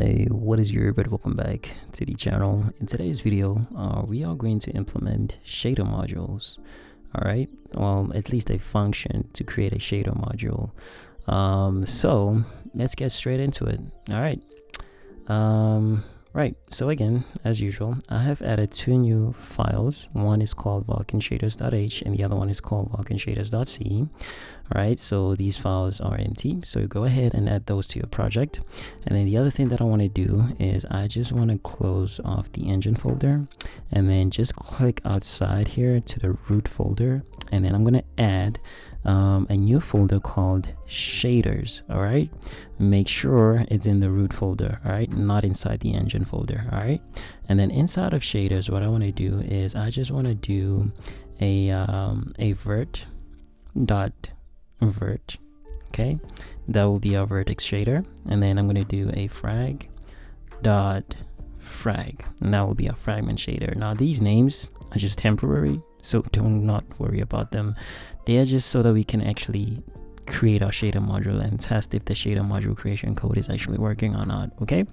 Hey, what is your but welcome back to the channel. In today's video, we are going to implement shader modules. Alright, well, at least a function to create a shader module. So let's get straight into it. Alright. Right, so again, as usual, I have added two new files. One is called vulkanshaders.h and the other one is called vulkanshaders.c. Alright, so these files are empty, so go ahead and add those to your project. And then the other thing that I want to do is I just want to close off the engine folder and then just click outside here to the root folder, and then I'm going to add a new folder called shaders. All right, make sure it's in the root folder, all right, not inside the engine folder. All right, and then inside of shaders, what I want to do is I just want to do a vert, okay, that will be our vertex shader, and then I'm going to do a frag dot frag, and that will be a fragment shader. Now these names are just temporary, so do not worry about them. They are just so that we can actually create our shader module and test if the shader module creation code is actually working or not. Okay,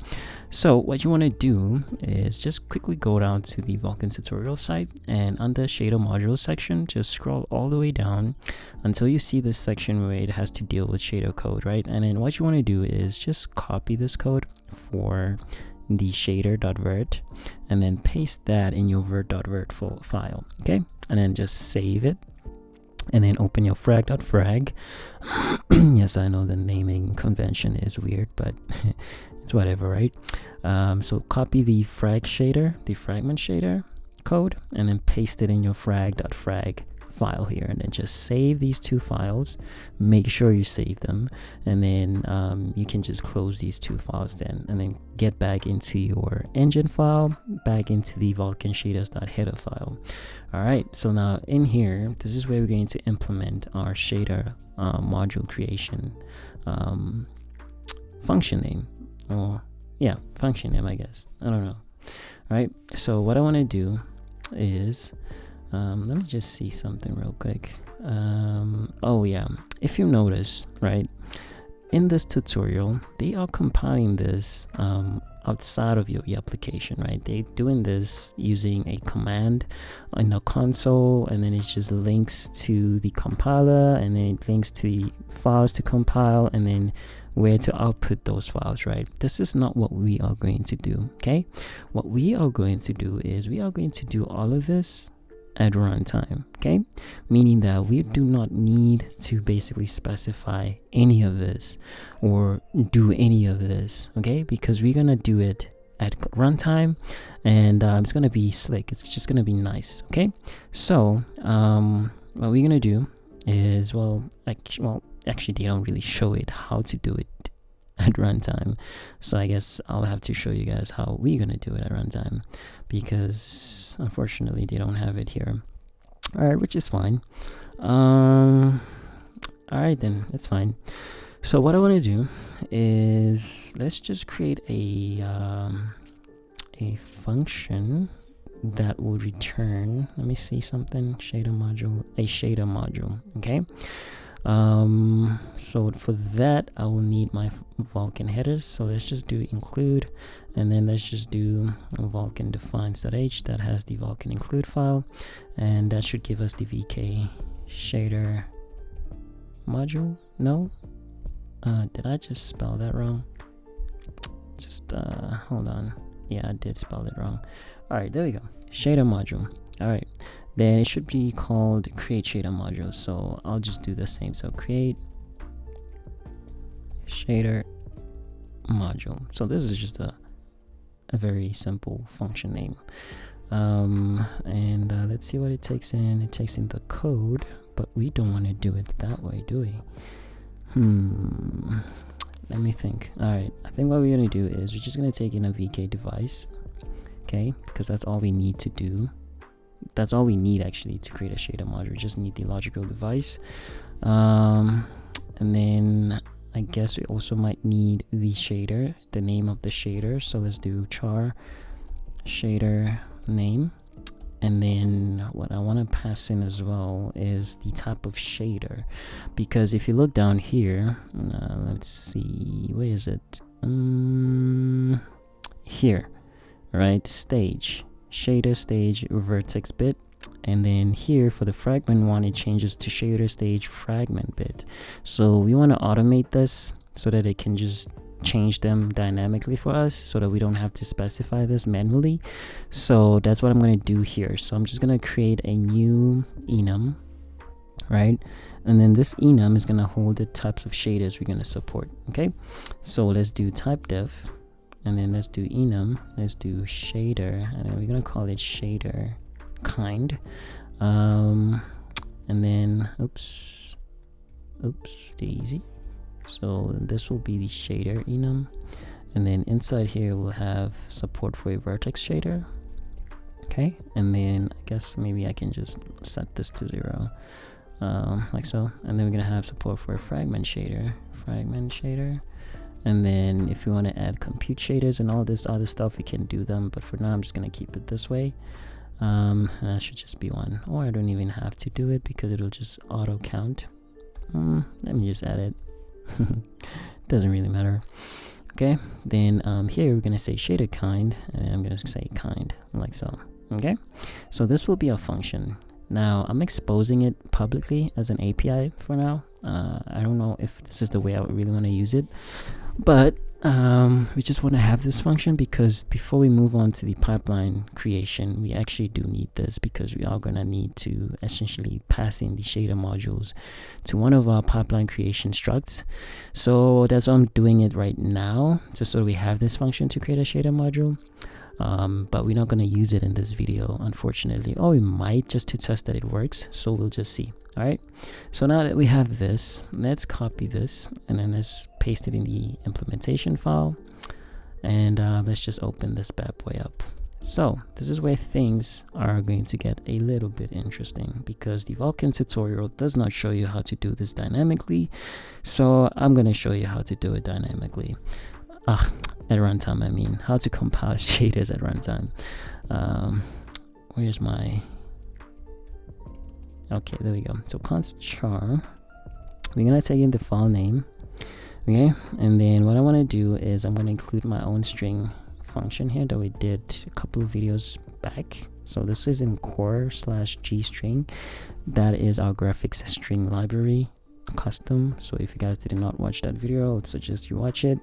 so what you want to do is just quickly go down to the Vulkan tutorial site, and under shader module section, just scroll all the way down until you see this section where it has to deal with shader code, right? And then what you want to do is just copy this code for the shader.vert and then paste that in your vert.vert file. Okay, and then just save it and then open your frag.frag. Yes, I know the naming convention is weird, but it's whatever, right? So copy the frag shader, the fragment shader code, and then paste it in your frag.frag file here, and then just save these two files. Make sure you save them, and then you can just close these two files then, and then get back into your engine file, back into the Vulkan shaders.header file. All right, so now in here, this is where we're going to implement our shader module creation function name, or yeah, function name, I guess. I don't know. All right, so what I want to do is let me just see something real quick. Oh yeah, if you notice, right, in this tutorial they are compiling this outside of your application, right? They're doing this using a command in the console, and then it just links to the compiler, and then it links to the files to compile, and then where to output those files, right? This is not what we are going to do. Okay, what we are going to do is we are going to do all of this at runtime, okay? Meaning that we do not need to basically specify any of this or do any of this, okay? Because we're gonna do it at runtime, and it's gonna be slick. It's just gonna be nice, okay? So what we're gonna do is, well, actually they don't really show it how to do it at runtime, so I guess I'll have to show you guys how we're gonna do it at runtime, because unfortunately they don't have it here. All right, which is fine. All right, then that's fine. So what I want to do is let's just create a function that will return, let me see something, shader module, a shader module. Okay, so for that I will need my Vulkan headers, so let's just do include, and then let's just do Vulkan defines.h that has the Vulkan include file, and that should give us the VK shader module. No, did I just spell that wrong? Just hold on, yeah, I did spell it wrong. All right, there we go, shader module. All right, then it should be called create shader module, so I'll just do the same. So create shader module. So this is just a very simple function name, and let's see what it takes in. It takes in the code, but we don't want to do it that way, do we? Let me think. All right, I think what we're gonna do is we're just gonna take in a VK device, okay, because that's all we need to do. That's all we need actually to create a shader module. We just need the logical device, and then I guess we also might need the shader, the name of the shader. So let's do char shader name, and then what I want to pass in as well is the type of shader, because if you look down here, let's see, where is it? here, right? Stage, shader stage, vertex bit. And then here for the fragment one, it changes to shader stage fragment bit. So we want to automate this so that it can just change them dynamically for us, so that we don't have to specify this manually. So that's what I'm going to do here. So I'm just going to create a new enum, right? And then this enum is going to hold the types of shaders we're going to support. Okay, so let's do type def, and then let's do enum, let's do shader, and then we're going to call it shader kind. And then oops daisy. So this will be the shader enum, and then inside here we'll have support for a vertex shader. Okay, and then I guess maybe I can just set this to 0, like so. And then we're gonna have support for a fragment shader, and then if you want to add compute shaders and all this other stuff, we can do them, but for now I'm just gonna keep it this way. And that should just be 1, or I don't even have to do it because it'll just auto count. Let me just add it. Doesn't really matter. Okay, then here we're gonna say shader kind, and I'm gonna say kind, like so. Okay, so this will be a function. Now I'm exposing it publicly as an API for now. I don't know if this is the way I would really want to use it, but we just want to have this function because before we move on to the pipeline creation, we actually do need this, because we are going to need to essentially pass in the shader modules to one of our pipeline creation structs. So that's why I'm doing it right now, just so we have this function to create a shader module. But we're not going to use it in this video, unfortunately, or we might, just to test that it works. So we'll just see. All right, so now that we have this, let's copy this and then let's paste it in the implementation file, and let's just open this bad boy up. So this is where things are going to get a little bit interesting, because the Vulkan tutorial does not show you how to do this dynamically, so I'm going to show you how to do it dynamically. At runtime, I mean, how to compile shaders at runtime. Where's my... Okay, there we go. So const char, we're gonna take in the file name, okay, and then what I want to do is I'm going to include my own string function here that we did a couple of videos back. So this is in core/gstring. That is our graphics string library custom. So if you guys did not watch that video, I would suggest you watch it,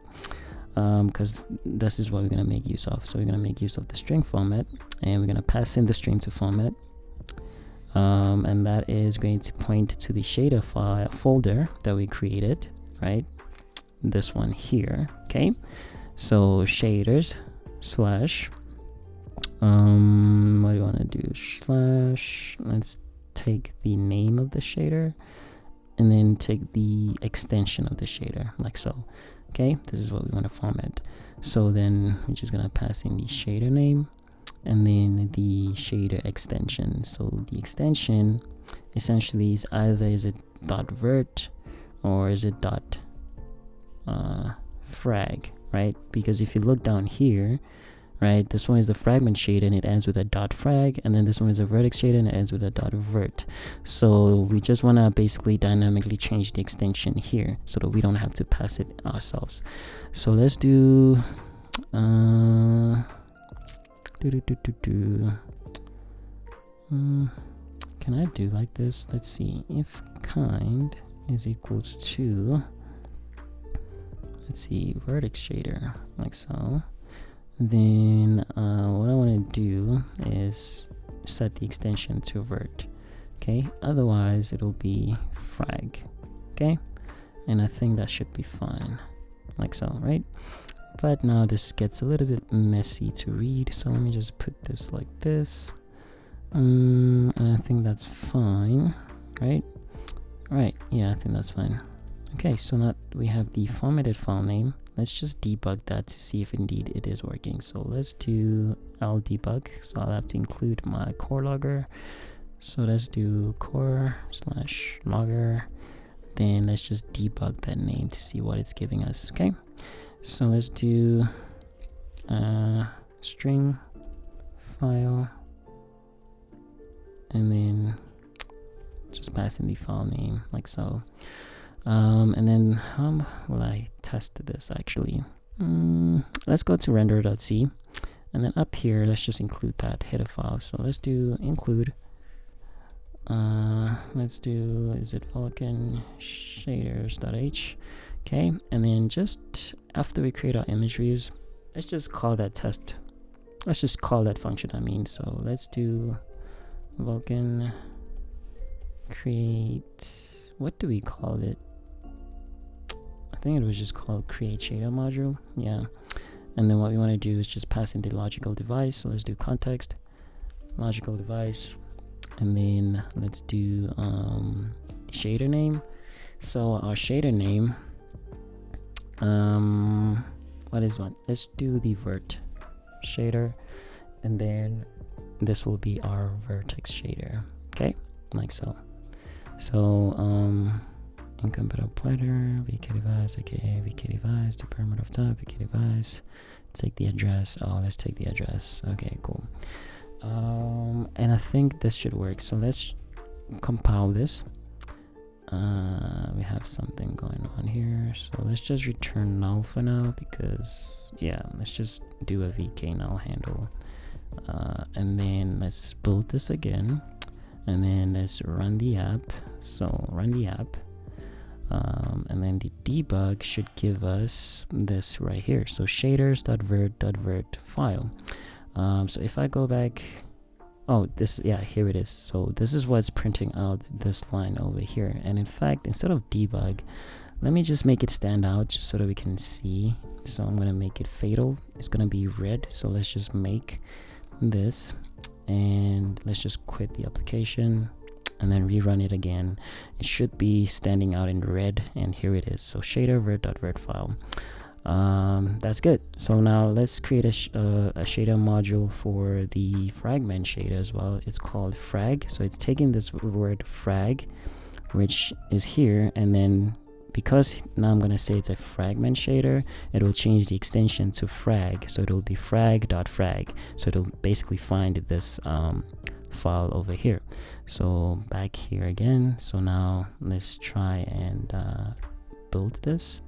because this is what we're going to make use of. So we're going to make use of the string format, and we're going to pass in the string to format. And that is going to point to the shader file folder that we created, right? This one here. Okay, so shaders slash what do you want to do, slash, let's take the name of the shader and then take the extension of the shader, like so. Okay, this is what we want to format. So then we're just gonna pass in the shader name and then the shader extension. So the extension essentially is either is it .vert or is it .frag, right? Because if you look down here, right, this one is the fragment shader and it ends with a .frag, and then this one is a vertex shader and it ends with a .vert. So we just want to basically dynamically change the extension here so that we don't have to pass it ourselves. So let's do can I do like this? Let's see, if kind is equals to, let's see, vertex shader, like so. Then what I want to do is set the extension to vert. Okay, otherwise it'll be frag. Okay, and I think that should be fine, like so, right? But now this gets a little bit messy to read, so let me just put this like this, and I think that's fine, right? Right, yeah, I think that's fine. Okay, so now we have the formatted file name. Let's just debug that to see if indeed it is working. So let's do debug. So I'll have to include my core logger. So let's do core/logger. Then let's just debug that name to see what it's giving us. Okay, so let's do string file, and then just pass in the file name, like so. And then how will I test this actually? Let's go to render.c, And then up here, let's just include that header file. So let's do include. Let's do, is it Vulkan shaders.h? Okay, and then just after we create our imageries, let's just call that test. Let's just call that function, I mean. So let's do Vulkan create, what do we call it? I think it was just called create shader module. Yeah. And then what we want to do is just pass in the logical device. So let's do context, logical device, and then let's do the shader name. So our shader name, what is one? Let's do the vert shader, and then this will be our vertex shader. Okay, like so. So incompatible pointer, VK device, aka VK device, the parameter of type, VK device, take the address. Oh, let's take the address. Okay, cool. And I think this should work. So let's compile this. We have something going on here. So let's just return null for now, because yeah, let's just do a VK null handle. And then let's build this again. And then let's run the app. So run the app. And then the debug should give us this right here. So shaders.vert.vert file. So if I go back, oh, this, yeah, here it is. So this is what's printing out this line over here. And in fact, instead of debug, let me just make it stand out just so that we can see. So I'm gonna make it fatal. It's gonna be red. So let's just make this, and let's just quit the application and then rerun it again. It should be standing out in red, and here it is. So shader.vert file. That's good. So now let's create a shader module for the fragment shader as well. It's called frag. So it's taking this word frag, which is here, and then because now I'm gonna say it's a fragment shader, it will change the extension to frag. So it'll be frag.frag. So it'll basically find this file over here. So back here again. So now let's try and build this.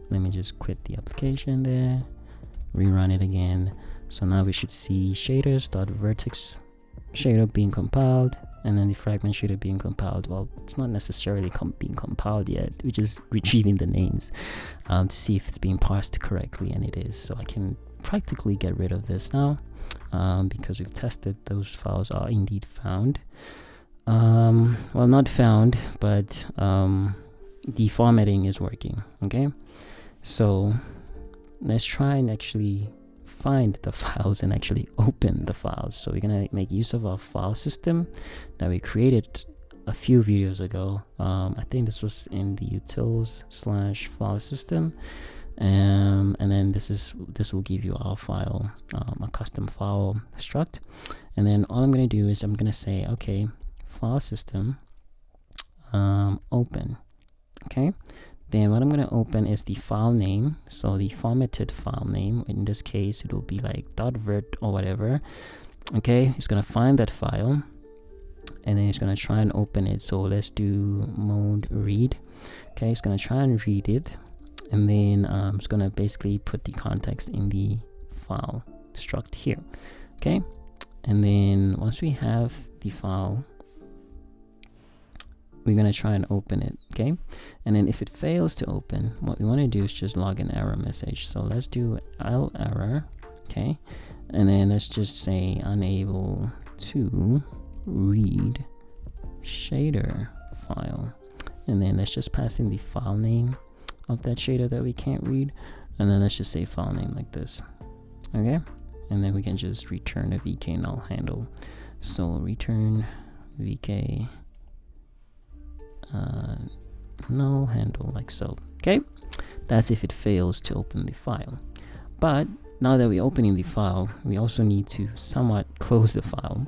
Let me just quit the application there, rerun it again. So now we should see shaders.vertex shader being compiled, and then the fragment shader being compiled. Well, it's not necessarily being compiled yet. We're just retrieving the names to see if it's being parsed correctly, and it is. So I can practically get rid of this now because we've tested those files are indeed found. Well, not found, but the formatting is working. Okay, so let's try and actually find the files and actually open the files. So we're gonna make use of our file system that we created a few videos ago. I think this was in the utils/file system, and then this will give you our file, a custom file struct. And then all I'm gonna do is I'm gonna say, okay, file system open. Okay, then what I'm going to open is the file name. So the formatted file name, in this case it will be like .vert or whatever. Okay, it's going to find that file, and then it's going to try and open it. So let's do mode read. Okay, it's going to try and read it, and then it's going to basically put the context in the file struct here. Okay, and then once we have the file, we're going to try and open it. Okay, and then if it fails to open, what we want to do is just log an error message. So let's do error. Okay, and then let's just say unable to read shader file, and then let's just pass in the file name of that shader that we can't read, and then let's just say file name like this. Okay, and then we can just return a VK null handle. So return VK null handle like so. Okay, that's if it fails to open the file. But now that we're opening the file, we also need to somewhat close the file.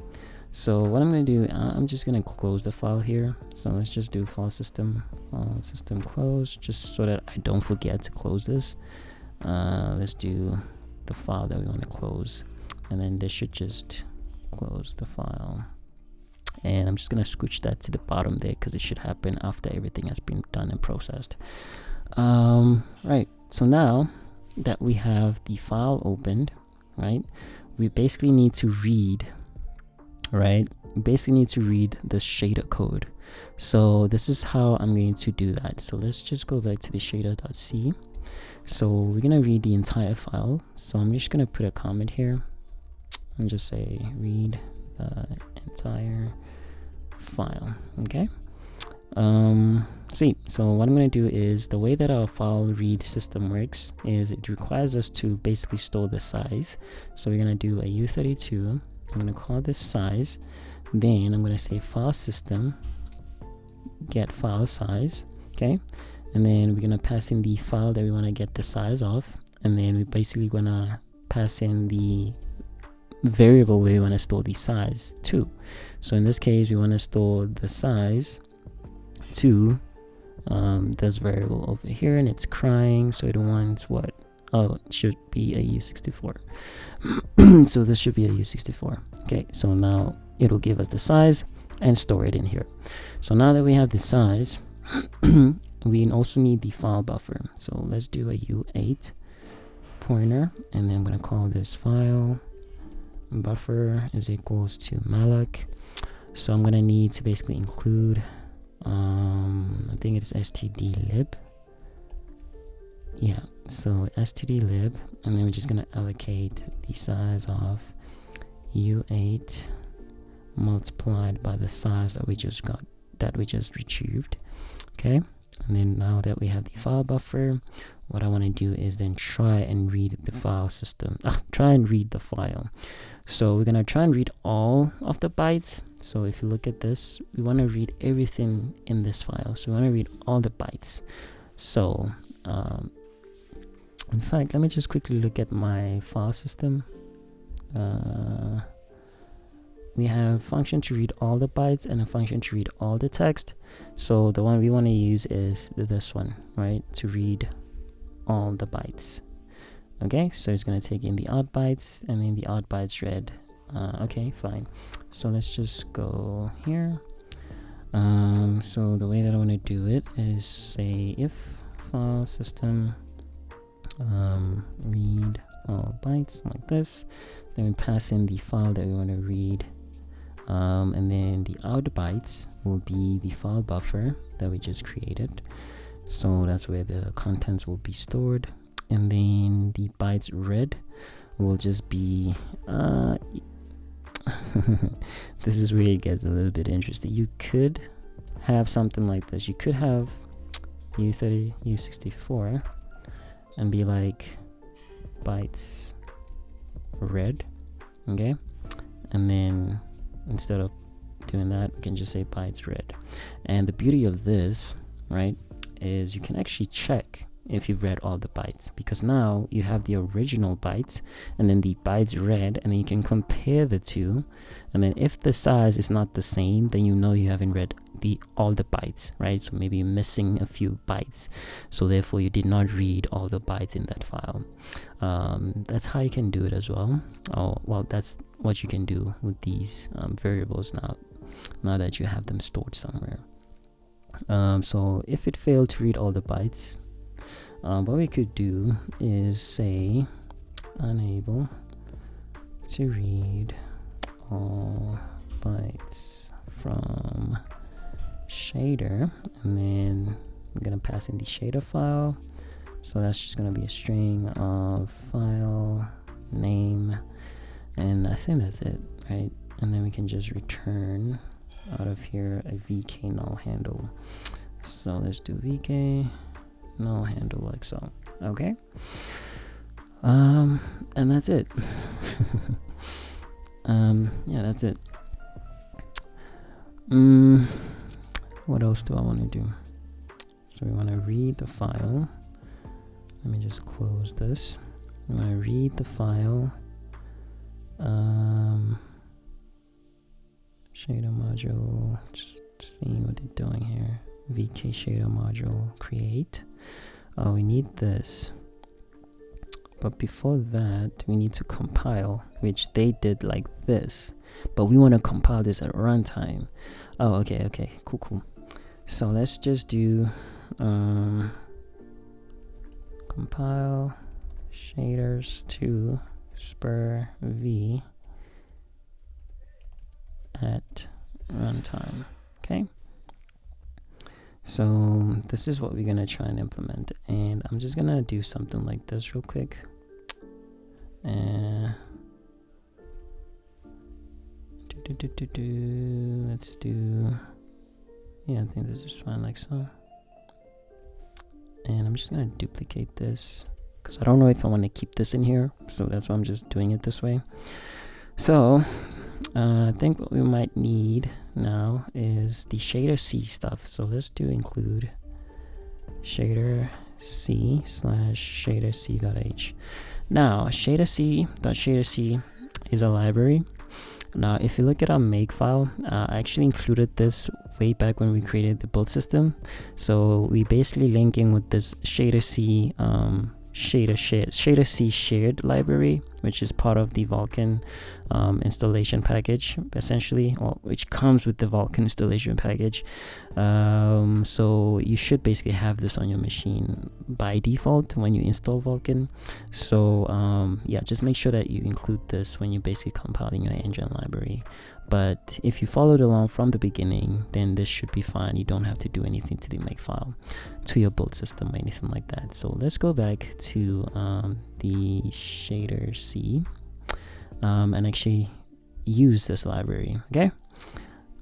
So what I'm going to do, I'm just going to close the file here. So let's just do file system close, just so that I don't forget to close this. Let's do the file that we want to close, and then this should just close the file. And I'm just going to scooch that to the bottom there, because it should happen after everything has been done and processed. Right, so now that we have the file opened, right? We basically need to read, right? We basically need to read the shader code. So this is how I'm going to do that. So let's just go back to the shader.c. So we're gonna read the entire file. So I'm just gonna put a comment here and just say read the entire file. Okay. Sweet. So what I'm going to do is, the way that our file read system works is it requires us to basically store the size. So we're going to do a u32. I'm going to call this size. Then I'm going to say file system get file size. Okay. And then we're going to pass in the file that we want to get the size of. And then we're basically going to pass in the variable we want to store the size to. So in this case, we want to store the size to this variable over here, and it's crying, so it wants what? Oh, it should be a u64. So this should be a u64. Okay, so now it'll give us the size and store it in here. So now that we have the size, we also need the file buffer. So let's do a u8 pointer, and then I'm going to call this file buffer is equals to malloc. So I'm going to need to basically include I think it's stdlib. Yeah, so stdlib, and then we're just going to allocate the size of u8 multiplied by the size that we just got, that we just retrieved. Okay, and then now that we have the file buffer, what I want to do is then try and read the file system, try and read the file. So we're going to try and read all of the bytes. So if you look at this, we want to read everything in this file. So we want to read all the bytes. So in fact, let me just quickly look at my file system. We have function to read all the bytes and a function to read all the text. So the one we want to use is this one, right? To read all the bytes. Okay, so it's going to take in the odd bytes, and then the odd bytes read. Okay, fine. So let's just go here. So the way that I want to do it is say if file system read all bytes, like this. Then we pass in the file that we want to read. And then the out bytes will be the file buffer that we just created. So that's where the contents will be stored. And then the bytes read will just be this is where it gets a little bit interesting. You could have something like this. You could have u30 u64 and be like bytes read. Okay, and then instead of doing that, we can just say bytes read. And the beauty of this, right, is you can actually check if you've read all the bytes, because now you have the original bytes and then the bytes read, and then you can compare the two, and then if the size is not the same, then you know you haven't read all the bytes, right? So maybe you're missing a few bytes, so therefore you did not read all the bytes in that file. That's how you can do it as well. Oh well, that's what you can do with these variables now that you have them stored somewhere. So if it failed to read all the bytes, what we could do is say unable to read all bytes from shader, and then I'm gonna pass in the shader file. So that's just gonna be a string of file name, and I think that's it, right? And then we can just return out of here a vk null handle. So let's do vk null handle like so. Okay, and that's it. Yeah, that's it. What else do I want to do? So we want to read the file. Let me just close this. We want to read the file. Shader module, just seeing what they're doing here. VK shader module create. Oh, we need this, but before that we need to compile, which they did like this, but we want to compile this at runtime. Oh, okay, cool. So let's just do compile shaders to SPIR-V at runtime. Okay, so this is what we're gonna try and implement, and I'm just gonna do something like this real quick. Let's do, yeah, I think this is fine, like so. And I'm just gonna duplicate this because I don't know if I want to keep this in here, so that's why I'm just doing it this way. So I think what we might need now is the shader C stuff. So let's include shader C / shader C.h. Now shader C is a library. Now if you look at our make file, I actually included this way back when we created the build system. So we basically linking with this shader C shader C shared library, which is part of the Vulkan installation package, essentially, or which comes with the Vulkan installation package. So you should basically have this on your machine by default when you install Vulkan. So yeah, just make sure that you include this when you're basically compiling your engine library. But if you followed along from the beginning, then this should be fine. You don't have to do anything to the make file, to your build system or anything like that. So let's go back to the shader C and actually use this library. Okay.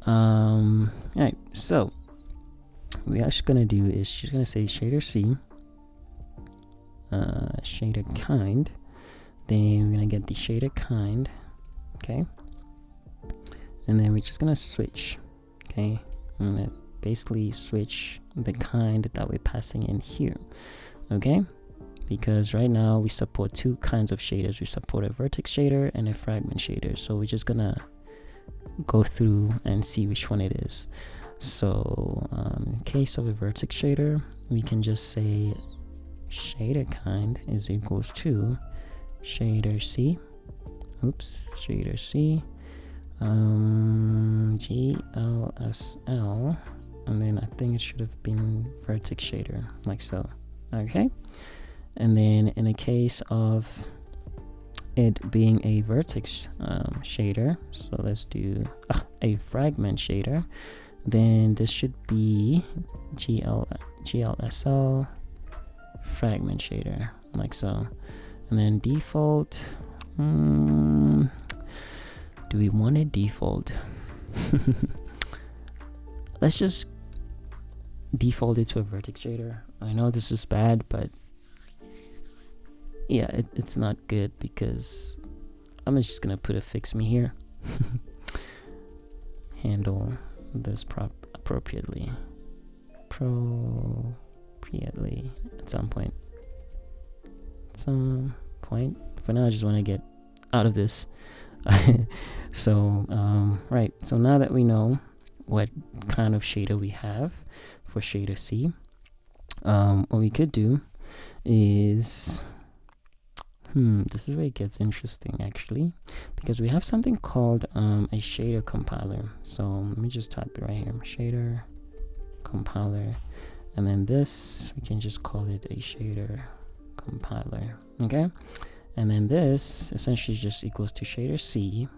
All right. So what we're actually gonna do is she's gonna say shader C, shader kind. Then we're gonna get the shader kind. Okay. And then we're just gonna switch. Okay, I'm gonna basically switch the kind that we're passing in here. Okay, because right now we support two kinds of shaders. We support a vertex shader and a fragment shader. So we're just gonna go through and see which one it is. So in case of a vertex shader, we can just say shader kind is equals to shader C. Oops, shader C. GLSL, and then I think it should have been vertex shader, like so. Okay, and then in the case of it being a vertex shader, so let's do a fragment shader, then this should be GLSL fragment shader, like so. And then default, do we want a default? Let's just default it to a vertex shader. I know this is bad, but yeah, it's not good because I'm just gonna put a fix me here. Handle this appropriately at some point. For now, I just want to get out of this. So right, so now that we know what kind of shader we have for shader C, what we could do is this is where it gets interesting, actually, because we have something called a shader compiler. So let me just type it right here, shader compiler, and then this we can just call it a shader compiler. Okay, and then this essentially just equals to shader C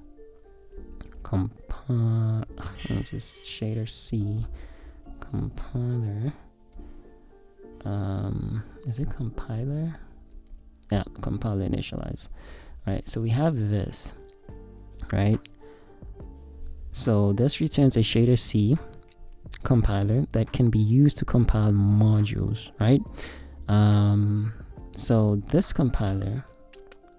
just shader C compiler. Is it compiler? Yeah, compiler initialize. Right, so we have this, right? So this returns a shader C compiler that can be used to compile modules, right? So this compiler,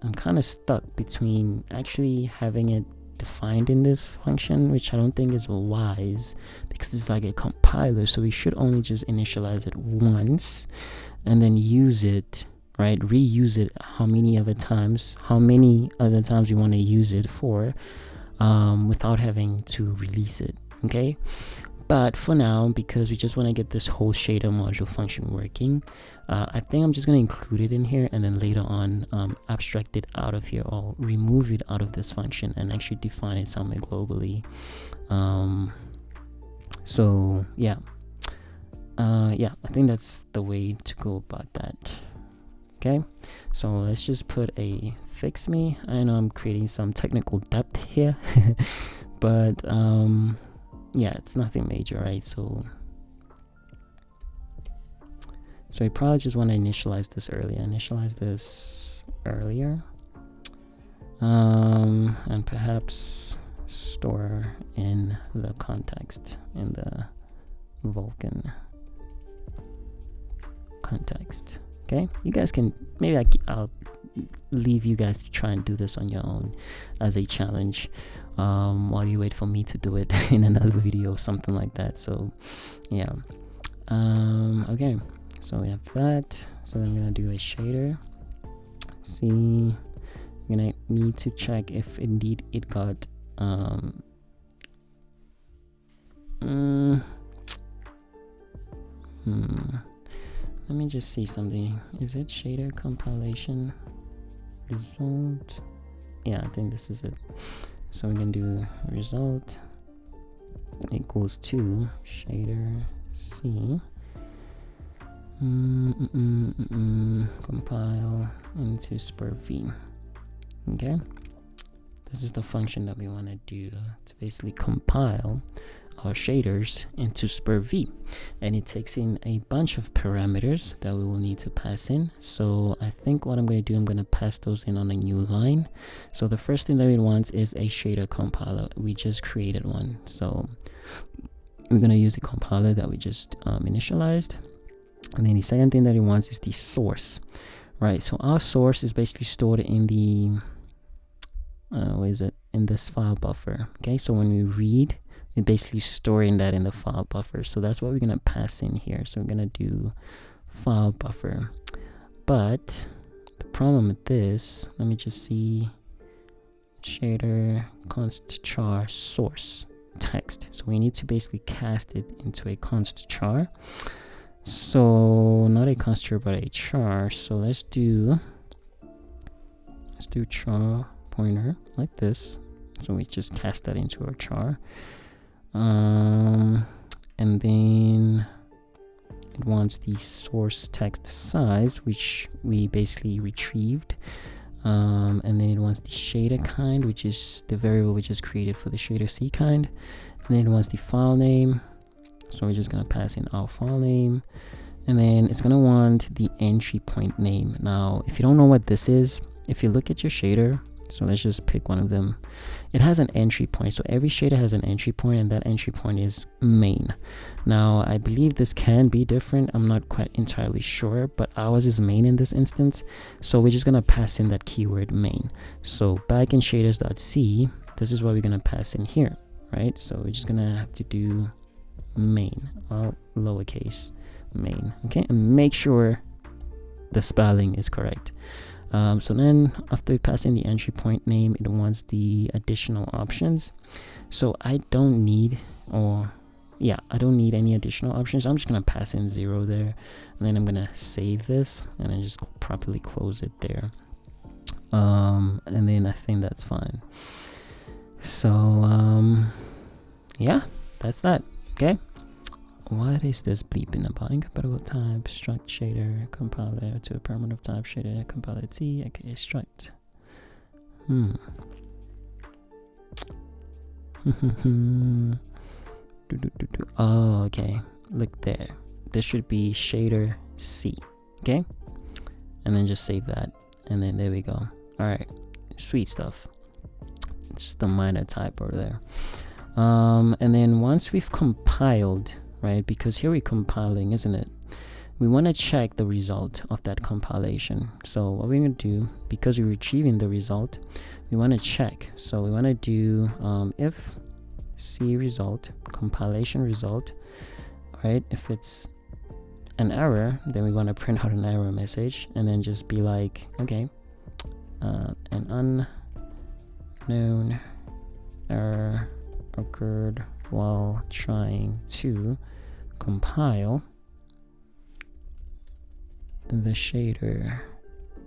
I'm kind of stuck between actually having it defined in this function, which I don't think is wise because it's like a compiler, so we should only just initialize it once and then use it, right? Reuse it how many other times we want to use it for, without having to release it. Okay, but for now, because we just want to get this whole shader module function working, I think I'm just going to include it in here and then later on abstract it out of here or remove it out of this function and actually define it somewhere globally. So yeah, I think that's the way to go about that. Okay, so let's just put a fix me. I know I'm creating some technical depth here, but yeah, it's nothing major, right? So we probably just want to initialize this earlier, and perhaps store in the context, in the Vulkan context. Okay, you guys can, maybe I'll leave you guys to try and do this on your own as a challenge, while you wait for me to do it in another video, something like that. So yeah, okay, so we have that. So I'm gonna do a shader. See, I'm gonna need to check if indeed it got let me just see something. Is it shader compilation result? Yeah, I think this is it. So we can do result equals to shader C, compile into SPIR-V. Okay, this is the function that we want to do to basically compile our shaders into SPIR-V, and it takes in a bunch of parameters that we will need to pass in. So I think what I'm going to do, I'm going to pass those in on a new line. So the first thing that it wants is a shader compiler. We just created one, so we're going to use the compiler that we just initialized. And then the second thing that it wants is the source, right? So our source is basically stored in the in this file buffer. Okay, so when we read, it basically storing that in the file buffer. So that's what we're gonna pass in here. So we're gonna do file buffer. But the problem with this, let me just see, shader const char source text. So we need to basically cast it into a const char. So not a const char, but a char. So let's do char pointer like this. So we just cast that into our char. And then it wants the source text size, which we basically retrieved, and then it wants the shader kind, which is the variable we just created for the shader C kind, and then it wants the file name. So we're just gonna pass in our file name, and then it's gonna want the entry point name. Now if you don't know what this is, if you look at your shader, so let's just pick one of them. It has an entry point. So every shader has an entry point, and that entry point is main. Now, I believe this can be different. I'm not quite entirely sure, but ours is main in this instance. So we're just going to pass in that keyword main. So backend shaders.c, this is what we're going to pass in here, right? So we're just going to have to do main, all lowercase main, okay? And make sure the spelling is correct. So then after passing the entry point name, it wants the additional options. So I don't need, I don't need any additional options. I'm just gonna pass in 0 there, and then I'm gonna save this and then just properly close it there. And then I think that's fine. So yeah, that's that. Okay. What is this bleeping about? Incompatible type, struct shader, compiler to a primitive type shader, compiler T, okay, struct. Oh, okay. Look there. This should be shader C. Okay? And then just save that. And then there we go. Alright. Sweet stuff. It's just a minor typo there. And then once we've compiled, right, because here we're compiling, isn't it? We want to check the result of that compilation. So what we're going to do, because we're retrieving the result, we want to check. So we want to do if C result, compilation result, right? If it's an error, then we want to print out an error message, and then just be like, okay, an unknown error occurred while trying to compile the shader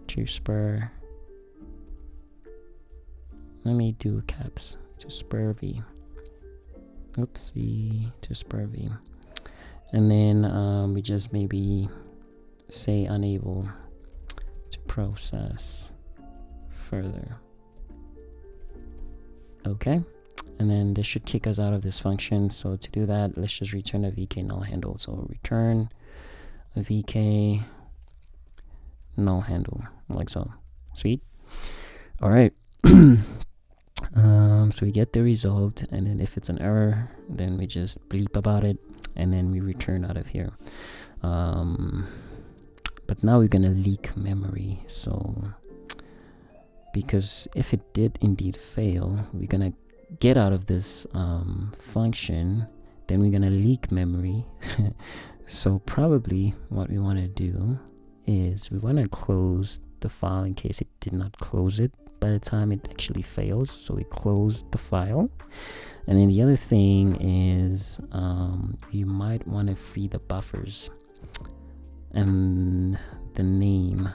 to SPIR. Let me do caps to SPIR-V. Oopsie, to SPIR-V. And then we just maybe say unable process further. Okay, and then this should kick us out of this function. So to do that, let's just return a vk null handle. So return a vk null handle, like so. Sweet. All right. So we get the result, and then if it's an error, then we just bleep about it, and then we return out of here. But now we're gonna leak memory. So because if it did indeed fail, we're gonna get out of this function, then we're gonna leak memory. So probably what we want to do is we want to close the file in case it did not close it by the time it actually fails. So we close the file, and then the other thing is you might want to free the buffers and the name,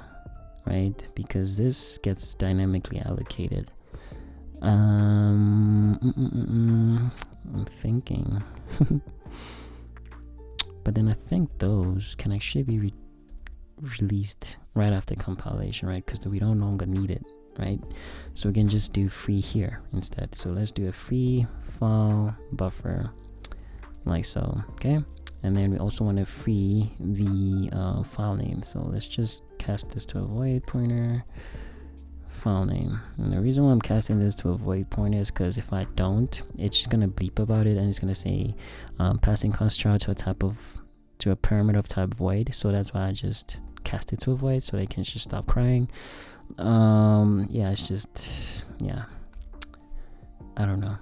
right? Because this gets dynamically allocated. I'm thinking but then I think those can actually be released right after compilation, right? Because we don't no longer need it, right? So we can just do free here instead. So let's do a free file buffer, like so. Okay, and then we also want to free the file name. So let's just cast this to a void pointer file name. And the reason why I'm casting this to a void pointer is because if I don't, it's just gonna bleep about it, and it's gonna say passing construct to a parameter of type void. So that's why I just cast it to a void, so they can just stop crying. Yeah, it's just, yeah, I don't know.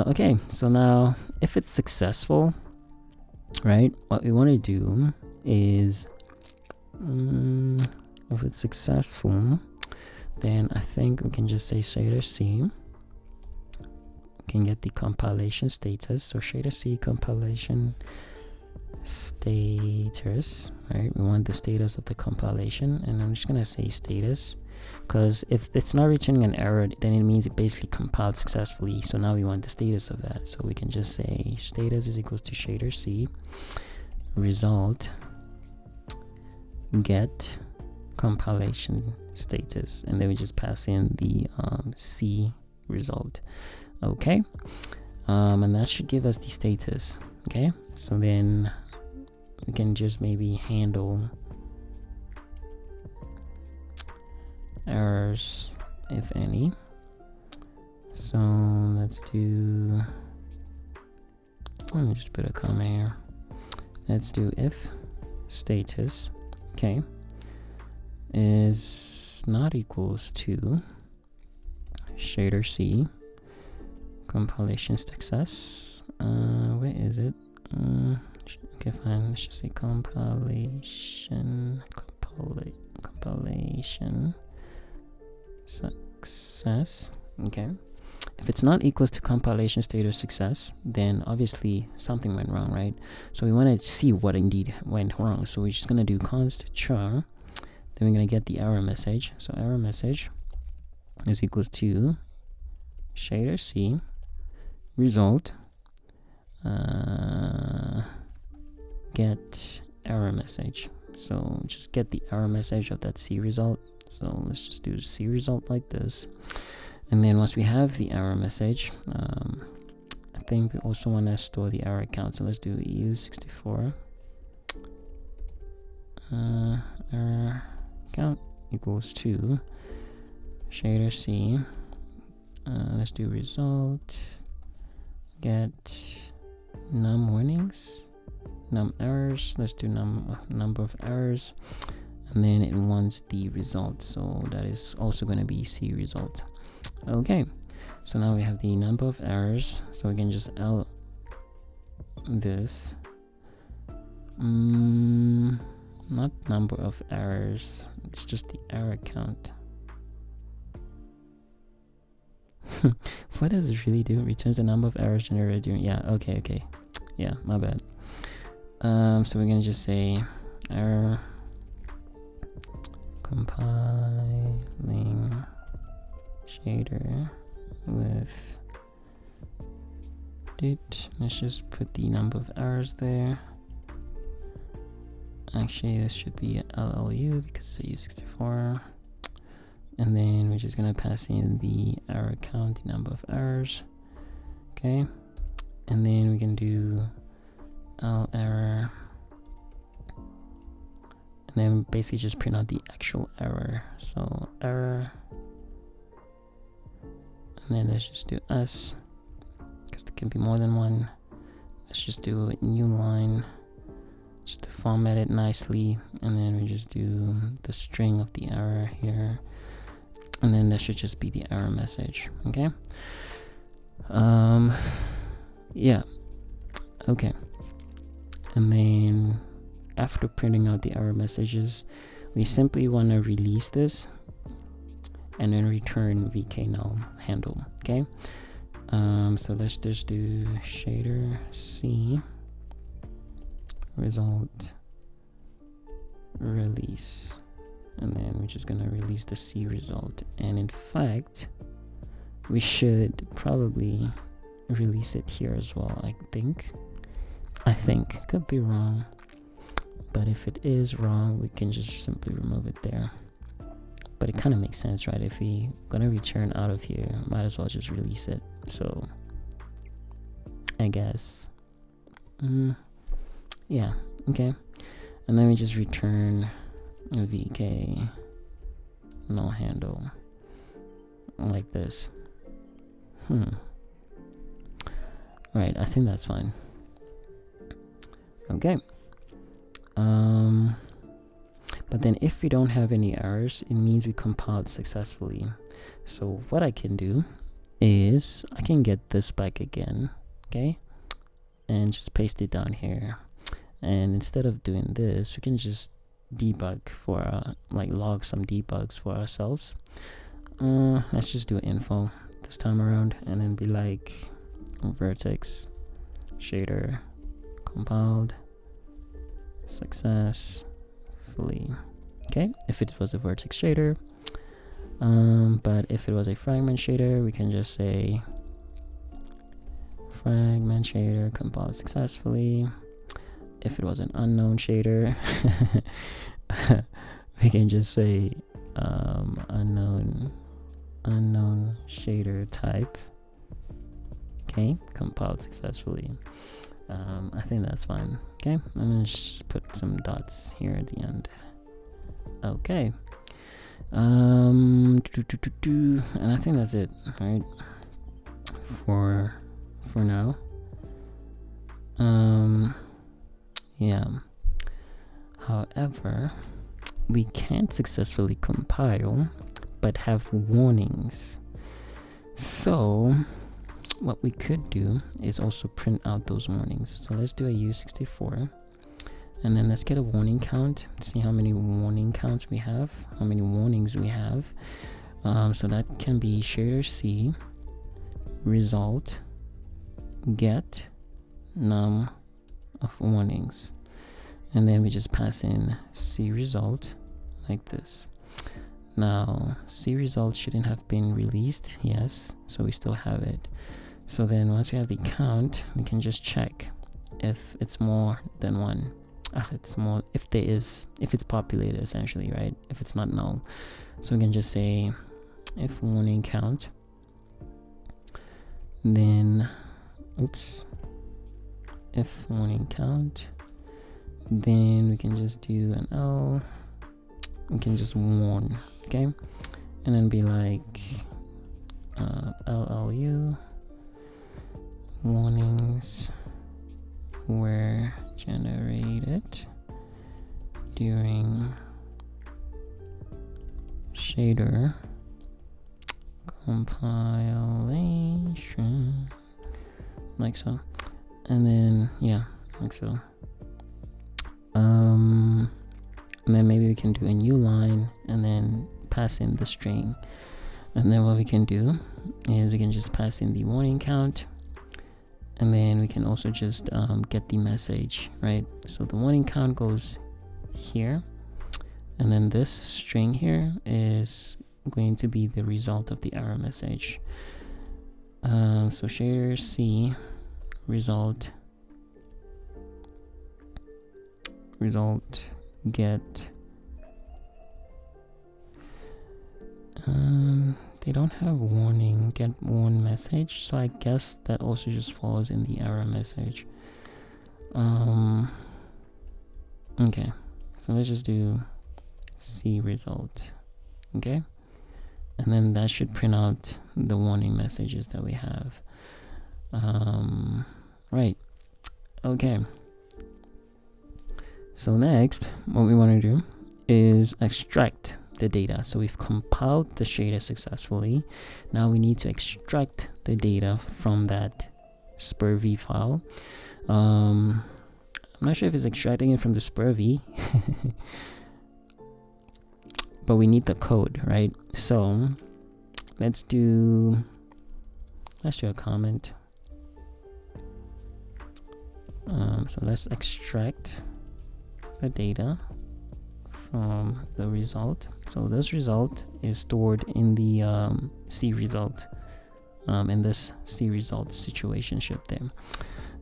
Okay, so now if it's successful, right, what we want to do is if it's successful, then I think we can just say shader C. We can get the compilation status. So shader C compilation status, right? We want the status of the compilation, and I'm just gonna say status, because if it's not returning an error, then it means it basically compiled successfully. So now we want the status of that. So we can just say status is equals to shader C result get compilation status, and then we just pass in the C result. Okay, and that should give us the status. Okay, so then we can just maybe handle errors if any. So let's do, let me just put a comment here. Let's do if status, okay, is not equals to shader C compilation success. Where is it? Okay, fine. Let's just say compilation success. Okay. If it's not equals to compilation status success, then obviously something went wrong, right? So we want to see what indeed went wrong. So we're just gonna do const char. Then we're gonna get the error message. So error message is equals to shader C result get error message. So just get the error message of that C result. So let's just do C result like this. And then once we have the error message, I think we also want to store the error count. So let's do EU64 error count equals to shader C. Let's do result get num warnings, num errors. Let's do number of errors, and then it wants the result. So that is also going to be C result. Okay, so now we have the number of errors, so we can just L this. Not number of errors, it's just the error count. What does it really do? Returns the number of errors generated during, yeah, okay, yeah, my bad. So we're gonna just say error compiling shader with it. Let's just put the number of errors there, Actually, this should be LLU because it's a U64. And then we're just gonna pass in the error count, the number of errors. Okay, and then we can do L error, and then basically just print out the actual error. So error, and then let's just do S because there can be more than one. Let's just do a new line just to format it nicely, and then we just do the string of the error here, and then that should just be the error message. Okay, yeah, okay. And then after printing out the error messages, we simply want to release this and then return VK null handle. Okay, so let's just do shader C result release, and then we're just gonna release the C result. And in fact, we should probably release it here as well. I think could be wrong, but if it is wrong, we can just simply remove it there. But it kind of makes sense, right? If we gonna return out of here, might as well just release it. So I guess yeah, okay. And then we just return VK null handle like this. Right, I think that's fine. Okay. But then if we don't have any errors, it means we compiled successfully. So what I can do is I can get this back again, okay, and just paste it down here. And instead of doing this, we can just debug for like log some debugs for ourselves. Let's just do info this time around, and then be like vertex shader compiled successfully. Okay, if it was a vertex shader, but if it was a fragment shader, we can just say fragment shader compiled successfully. If it was an unknown shader, we can just say unknown shader type. Okay, compiled successfully. I think that's fine. Okay, I'm gonna just put some dots here at the end. Okay, and I think that's it, right? For now. Yeah. However, we can't successfully compile, but have warnings. So what we could do is also print out those warnings. So let's do a U64, and then let's get a warning count. See how many warning counts we have, how many warnings we have. So that can be shader C result get num of warnings, and then we just pass in C result like this. Now C result shouldn't have been released, yes, so we still have it. So then once we have the count, we can just check if it's more than one. It's more if it's populated essentially, right? If it's not null. So we can just say if warning count, then if warning count, then we can just do an L, we can just warn, okay, and then be like LLU warnings were generated during shader compilation, like so. And then yeah, like so. And then maybe we can do a new line and then pass in the string. And then what we can do is we can just pass in the warning count, and then we can also just get the message, right? So the warning count goes here, and then this string here is going to be the result of the error message. So shader C result get they don't have warning, get warn message, so I guess that also just falls in the error message. Okay, so let's just do C result. Okay, and then that should print out the warning messages that we have. Right, okay, so next what we want to do is extract the data. So we've compiled the shader successfully. Now we need to extract the data from that SPIR-V file. I'm not sure if it's extracting it from the SPIR-V, but we need the code, right? So let's do a comment. So let's extract the data from the result. So this result is stored in the C result, in this C result situationship there.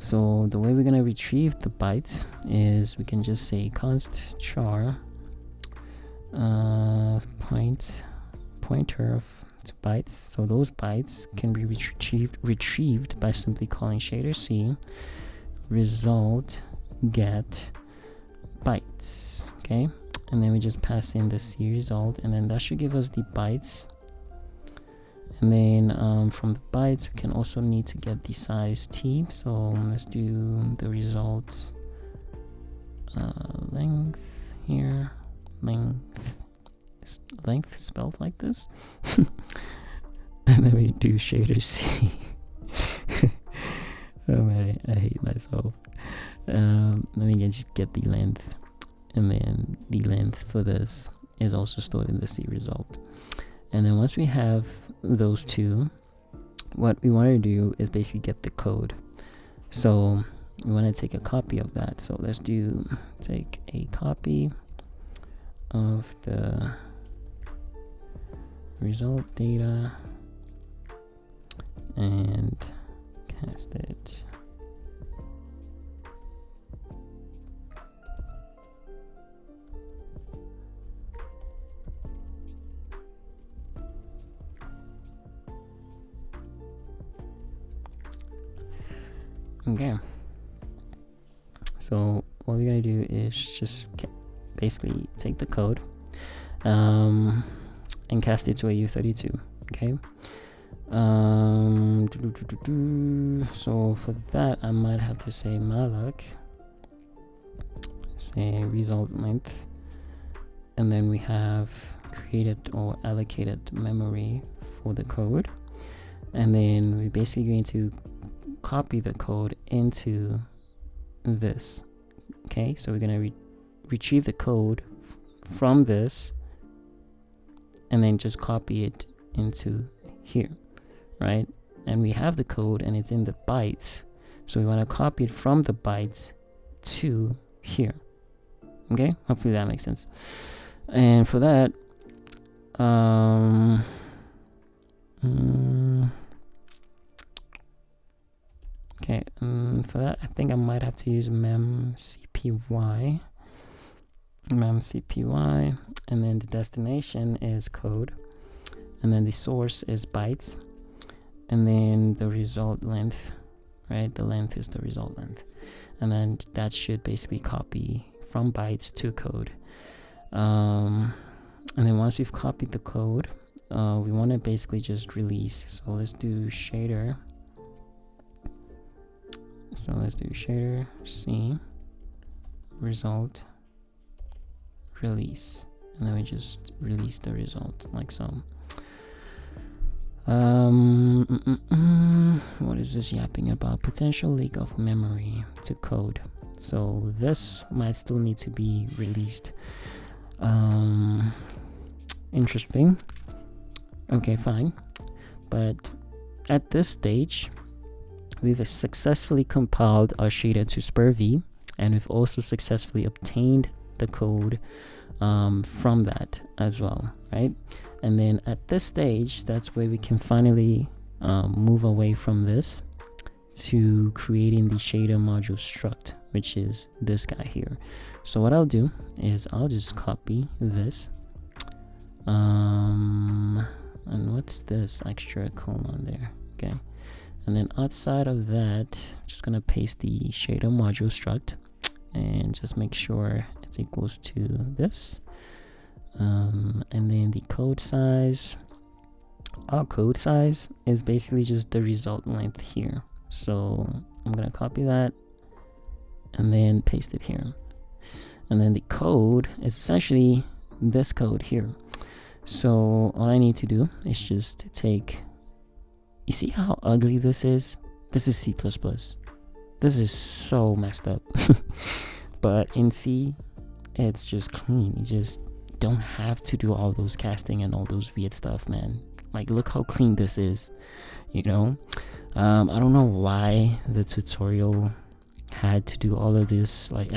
So the way we're going to retrieve the bytes is we can just say const char pointer to bytes. So those bytes can be retrieved by simply calling shader C result get bytes. Okay, and then we just pass in the C result, and then that should give us the bytes. And then from the bytes we can also need to get the size T. So let's do the result length here. Length spelled like this. And then we do shader C. Oh man, I hate myself. Let me just get the length, and then the length for this is also stored in the C result. And then once we have those two, what we want to do is basically get the code. So we want to take a copy of that. So let's take a copy of the result data and cast it. Okay, so what we're gonna do is just basically take the code and cast it to a U32. Okay, so for that I might have to say malloc, say result length, and then we have created or allocated memory for the code, and then we're basically going to copy the code into this. Okay, so we're going to retrieve the code from this and then just copy it into here, right? And we have the code and it's in the bytes, so we want to copy it from the bytes to here. Okay, hopefully that makes sense. And for that okay, for that I think I might have to use memcpy, and then the destination is code, and then the source is bytes, and then the result length, right? The length is the result length, and then that should basically copy from bytes to code. And then once we've copied the code, we want to basically just release. So let's do shader. So let's do shader C result release, and then we just release the result like so. What is this yapping about? Potential leak of memory to code. So this might still need to be released. Interesting. Okay, fine. But at this stage, we've successfully compiled our shader to SPIR-V, and we've also successfully obtained the code from that as well, right? And then at this stage, that's where we can finally move away from this to creating the shader module struct, which is this guy here. So what I'll do is I'll just copy this. And what's this extra colon there? Okay. And then outside of that, just gonna paste the shader module struct and just make sure it's equals to this. And then the code size, our code size is basically just the result length here. So I'm gonna copy that and then paste it here. And then the code is essentially this code here. So all I need to do is just take, you see how ugly this is? This is C++. This is so messed up. But in C, it's just clean. You just don't have to do all those casting and all those weird stuff, man. Like, look how clean this is, you know? I don't know why the tutorial had to do all of this. Like,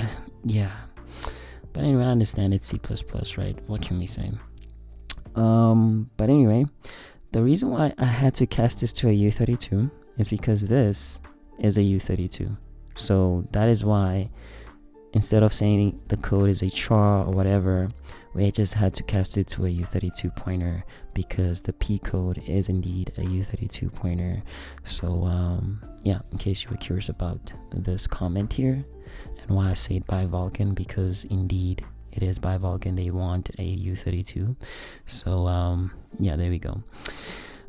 yeah. But anyway, I understand it's C++, right? What can we say? But anyway, the reason why I had to cast this to a U32 is because this is a U32. So that is why, instead of saying the code is a char or whatever, we just had to cast it to a U32 pointer, because the P code is indeed a U32 pointer. So yeah, in case you were curious about this comment here and why I say it by Vulkan, because indeed it is by Vulkan. They want a U32. So yeah, there we go.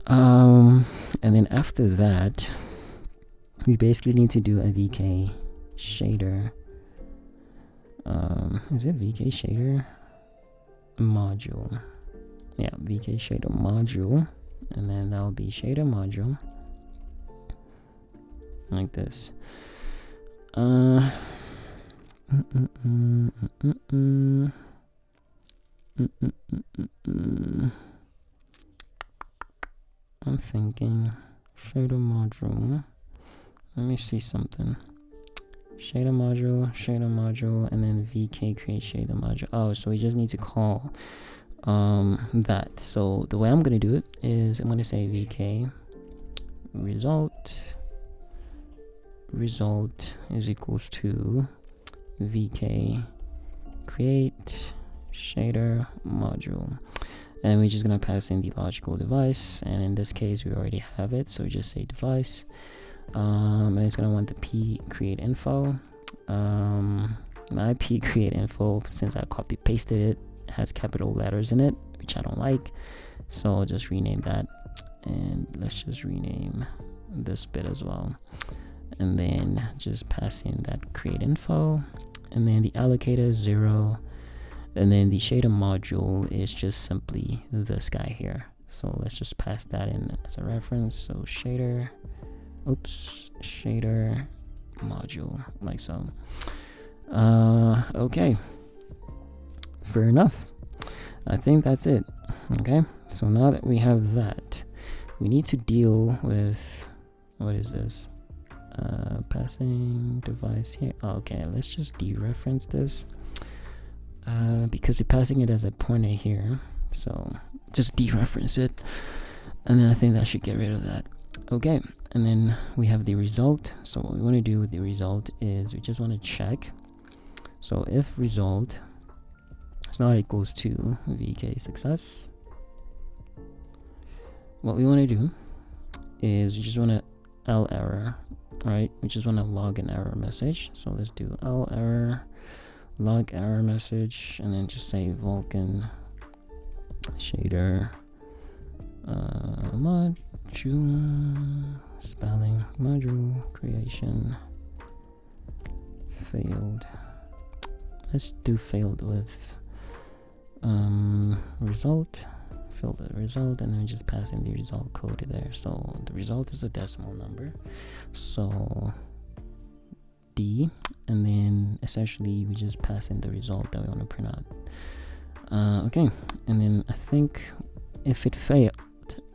And then after that, we basically need to do a VK shader. Is it VK shader module? Yeah, VK shader module, and then that'll be shader module like this. I'm thinking shader module. Let me see something. Shader module, and then VK create shader module. Oh, so we just need to call that. So the way I'm gonna do it is I'm gonna say VK result is equals to VK create shader module, and we're just gonna pass in the logical device, and in this case we already have it, so we just say device. And it's gonna want the p create info. My p create info, since I copy pasted it, has capital letters in it, which I don't like, so I'll just rename that, and let's just rename this bit as well, and then just pass in that create info, and then the allocator is 0, and then the shader module is just simply this guy here. So let's just pass that in as a reference. So shader module, like so. Okay, fair enough. I think that's it. Okay, so now that we have that, we need to deal with, what is this? Passing device here. Okay, let's just dereference this, because you're passing it as a pointer here, so just dereference it, and then I think that should get rid of that. Okay, and then we have the result. So what we want to do with the result is we just want to check. So if result is not equals to VK success, what we want to do is we just want to L error, right? We just want to log an error message. So let's do L error, log error message, and then just say Vulkan shader module spelling module creation failed. Let's do failed with result, failed with result, and then just pass in the result code there. So the result is a decimal number, so D, and then essentially we just pass in the result that we want to print out. Okay, and then I think if it failed,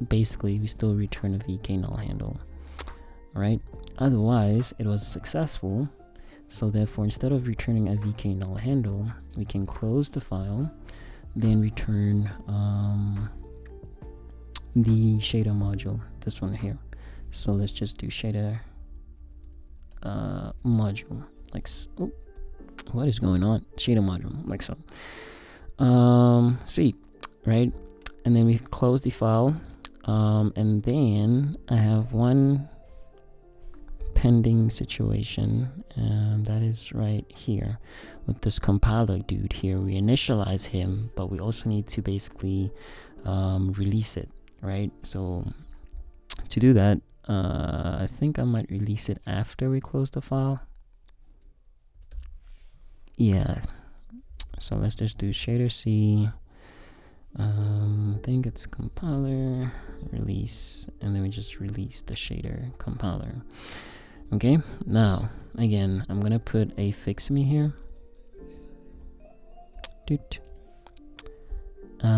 basically we still return a VK null handle, right? Otherwise it was successful, so therefore instead of returning a VK null handle, we can close the file, then return the shader module, this one here. So let's just do shader module, like oh, what is going on? Shader module, like so. Sweet, right? And then we close the file, and then I have one pending situation, and that is right here with this compiler dude here. We initialize him, but we also need to basically release it, right? So to do that, I think I might release it after we close the file. Yeah, so let's just do shader C. I think it's compiler release, and then we just release the shader compiler. Okay, now again, I'm gonna put a fix me here.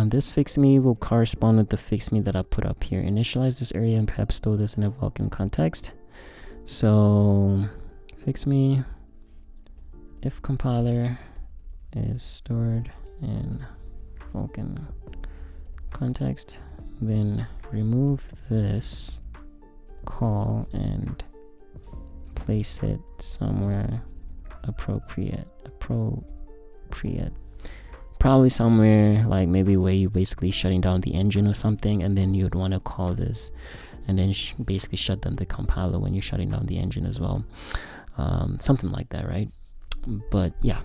This fix me will correspond with the fix me that I put up here. Initialize this area and perhaps store this in a Vulkan context. So fix me if compiler is stored in Vulkan context, then remove this call and place it somewhere appropriate, probably somewhere like maybe where you basically shutting down the engine or something, and then you'd want to call this and then basically shut down the compiler when you're shutting down the engine as well, something like that, right? But yeah,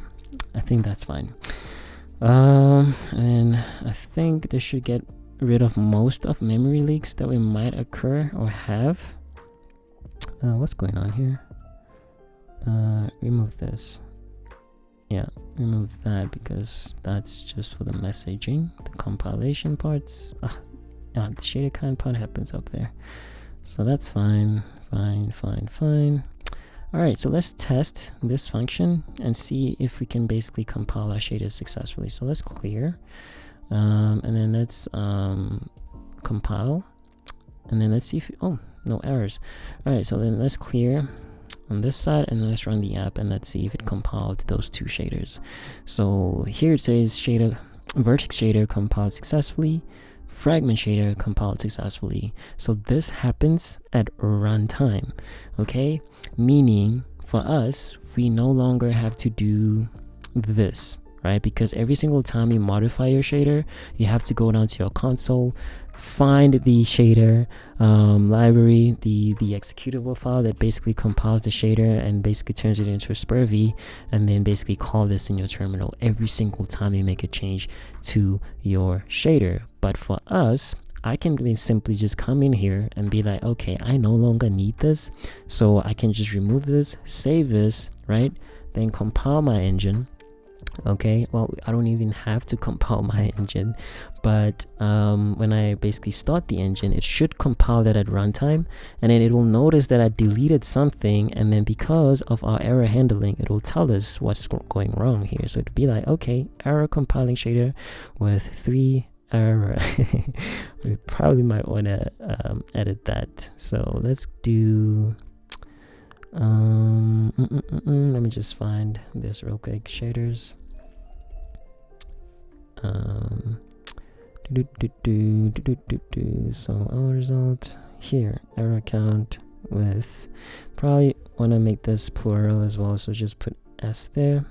I think that's fine. And I think this should get rid of most of memory leaks that we might occur or have. What's going on here? Remove this. Yeah, remove that because that's just for the messaging. The compilation parts, the shader kind part happens up there, so that's fine. All right, so let's test this function and see if we can basically compile our shaders successfully. So let's clear, and then let's compile, and then let's see if oh, no errors. All right, so then let's clear on this side, and let's run the app, and let's see if it compiled those two shaders. So here it says shader vertex shader compiled successfully, fragment shader compiled successfully. So this happens at runtime, okay? Meaning for us, we no longer have to do this, right? Because every single time you modify your shader, you have to go down to your console, find the shader library, the executable file that basically compiles the shader and basically turns it into a SPIR-V, and then basically call this in your terminal every single time you make a change to your shader. But for us, I can simply just come in here and be like, okay, I no longer need this, so I can just remove this, save this, right? Then compile my engine. Okay, well, I don't even have to compile my engine, but when I basically start the engine, it should compile that at runtime, and then it will notice that I deleted something, and then because of our error handling, it will tell us what's going wrong here. So it'd be like, okay, error compiling shader with 3 error. We probably might want to edit that. So let's do let me just find this real quick. Shaders. So our result here, error count with, probably want to make this plural as well, so just put S there.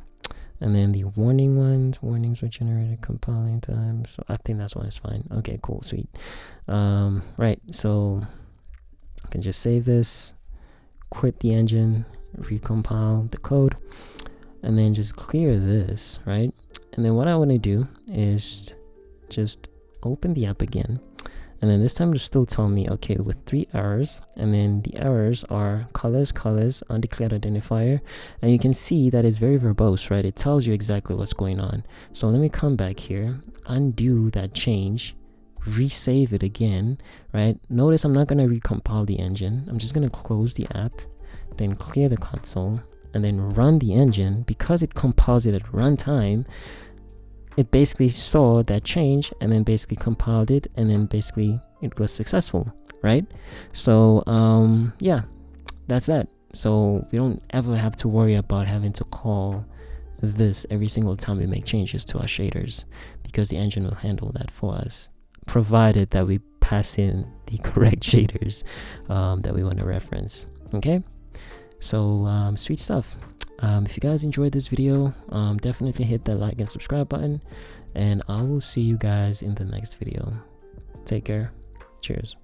And then the warnings were generated compiling time, so I think that's one is fine. Okay, cool, sweet. Right, so I can just save this, quit the engine, recompile the code, and then just clear this, right? And then what I want to do is just open the app again, and then this time it'll still tell me, okay, with 3 errors, and then the errors are colors, undeclared identifier, and you can see that it's very verbose, right? It tells you exactly what's going on. So let me come back here, undo that change, resave it again, right? Notice I'm not going to recompile the engine. I'm just going to close the app, then clear the console, and then run the engine. Because it compiles it at runtime, it basically saw that change and then basically compiled it, and then basically it was successful, right? So yeah, that's that. So we don't ever have to worry about having to call this every single time we make changes to our shaders, because the engine will handle that for us, provided that we pass in the correct shaders that we want to reference. Okay, So sweet stuff. If you guys enjoyed this video, definitely hit that like and subscribe button, and I will see you guys in the next video. Take care. Cheers.